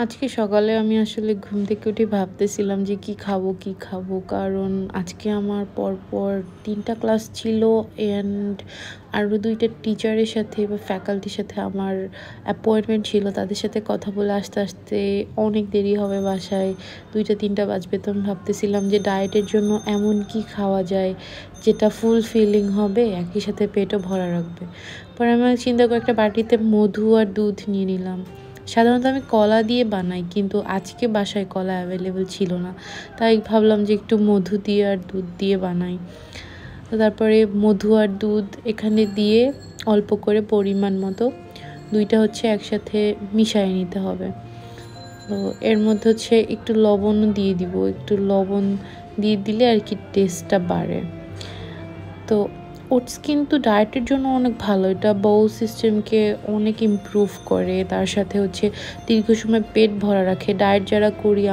আজকে সকালে আমি আসলে ঘুম থেকে উঠে ভাবতেছিলাম যে কি খাবো কি খাবো, কারণ আজকে আমার পরপর 3টা ক্লাস ছিল অ্যান্ড আরও 2টা টিচারের সাথে বা ফ্যাকাল্টির সাথে আমার অ্যাপয়েন্টমেন্ট ছিল। তাদের সাথে কথা বলে আসতে আসতে অনেক দেরি হবে, বাসায় 2টা 3টা বাজবে। তো আমি ভাবতেছিলাম যে ডায়েটের জন্য এমন কি খাওয়া যায় যেটা ফুলফিলিং হবে, একই সাথে পেটও ভরা রাখবে। পরে আমি চিন্তা করে একটা বাটিতে মধু আর দুধ নিয়ে নিলাম। সাধারণত আমি কলা দিয়ে বানাই, কিন্তু আজকে বাসায় কলা অ্যাভেলেবেল ছিল না, তাই ভাবলাম যে একটু মধু দিয়ে আর দুধ দিয়ে বানাই। তো তারপরে মধু আর দুধ এখানে দিয়ে অল্প করে পরিমাণ মতো 2টা একসাথে মিশিয়ে নিতে হবে। তো এর মধ্যে একটু লবণও দিয়ে দিব, একটু লবণ দিয়ে দিলে আর কি টেস্টটা বাড়ে। তো ওটস কিন্তু ডায়েটের জন্য অনেক ভালো, এটা বাউল সিস্টেমকে অনেক ইমপ্রুভ করে, তার সাথে দীর্ঘ সময় পেট ভরা রাখে। ডায়েট যারা করি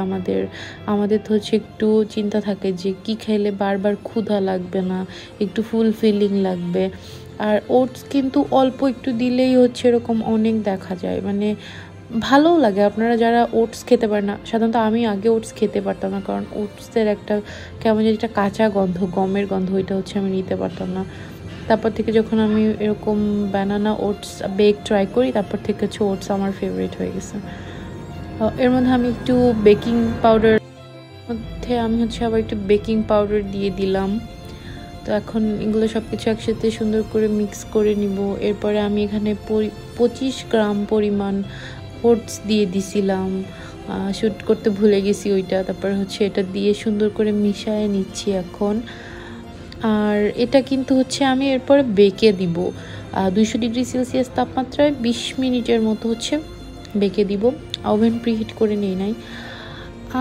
আমাদের তো একটু চিন্তা থাকে যে কি খাইলে বারবার ক্ষুধা লাগবে না, একটু ফুলফিলিং লাগবে। আর ওটস কিন্তু অল্প একটু দিলেই এরকম অনেক দেখা যায়, মানে ভালোও লাগে। আপনারা যারা ওটস খেতে পারেন না, সাধারণত আমি আগে ওটস খেতে পারতাম না, কারণ ওটসের একটা কেমন যেন একটা কাঁচা গন্ধ, গমের গন্ধ, ওইটা আমি নিতে পারতাম না। তারপর থেকে যখন আমি এরকম বানানা ওটস বেক ট্রাই করি, তারপর থেকে ওটস আমার ফেভারিট হয়ে গেছে। এর মধ্যে আমি একটু বেকিং পাউডার আবার একটু বেকিং পাউডার দিয়ে দিলাম। তো এখন এগুলো সব কিছু একসাথে সুন্দর করে মিক্স করে নিব। এরপরে আমি এখানে 25 গ্রাম পরিমাণ ওটস দিয়ে দিছিলাম, শ্যুট করতে ভুলে গেছি ওইটা। তারপর এটা দিয়ে সুন্দর করে মিশিয়ে নিচ্ছি এখন। আর এটা কিন্তু আমি এরপরে বেকে দিব 200 ডিগ্রি সেলসিয়াস তাপমাত্রায় 20 মিনিটের মতো বেকে দিব। ওভেন প্রিহিট করে নিই নাই।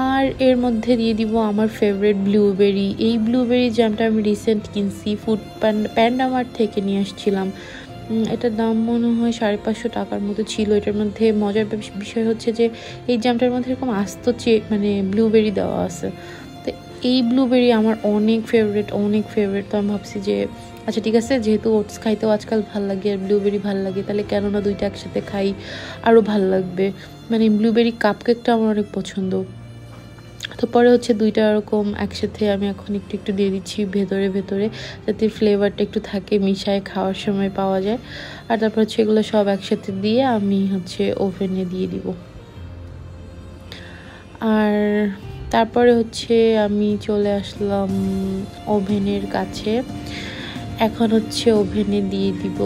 আর এর মধ্যে দিয়ে দিব আমার ফেভারিট ব্লুবেরি। এই ব্লুবেরি জ্যামটা আমি রিসেন্ট কিনছি, ফুড প্যান্ডামার্ট থেকে নিয়ে আসছিলাম। এটার দাম মনে হয় 550 টাকার মতো ছিল। এটার মধ্যে মজার বিষয় যে এই জ্যামটার মধ্যে এরকম আস্ত মানে ব্লুবেরি দেওয়া আছে। তো এই ব্লুবেরি আমার অনেক ফেভারিট। তো আমি ভাবছি যে আচ্ছা ঠিক আছে, যেহেতু ওটস খাইতেও আজকাল ভাল লাগে আর ব্লুবেরি ভাল লাগে, তাহলে কেননা 2টা একসাথে খাই, আরও ভাল লাগবে। মানে ব্লুবেরি কাপকেকটা আমার অনেক পছন্দ। তো পরে 2টা এরকম একসাথে আমি এখন একটু দিয়ে দিচ্ছি ভেতরে, যাতে ফ্লেভারটা একটু থাকে, মিশায় খাওয়ার সময় পাওয়া যায়। আর তারপর এগুলো সব একসাথে দিয়ে আমি ওভেনে দিয়ে দিব। আর তারপরে আমি চলে আসলাম ওভেনের কাছে। এখন ওভেনে দিয়ে দিব।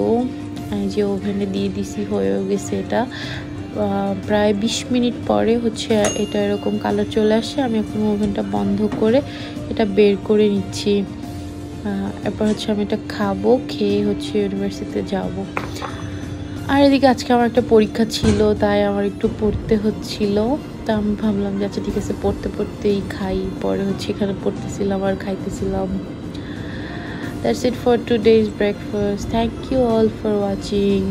যে ওভেনে দিয়ে দিছি, হয়ে গেছে এটা। প্রায় 20 মিনিট পরে এটা এরকম কালার চলে আসে। আমি এখন ওভেনটা বন্ধ করে এটা বের করে নিচ্ছি। এরপর আমি এটা খাবো, খেয়ে ইউনিভার্সিটিতে যাব। আর এদিকে আজকে আমার একটা পরীক্ষা ছিল, তাই আমার একটু পড়তে হচ্ছিল। তা আমি ভাবলাম যে আচ্ছা ঠিক আছে, পড়তেই খাই। পরে এখানে পড়তেছিলাম আর খাইতেছিলাম। That's it for today's breakfast. Thank you all for watching.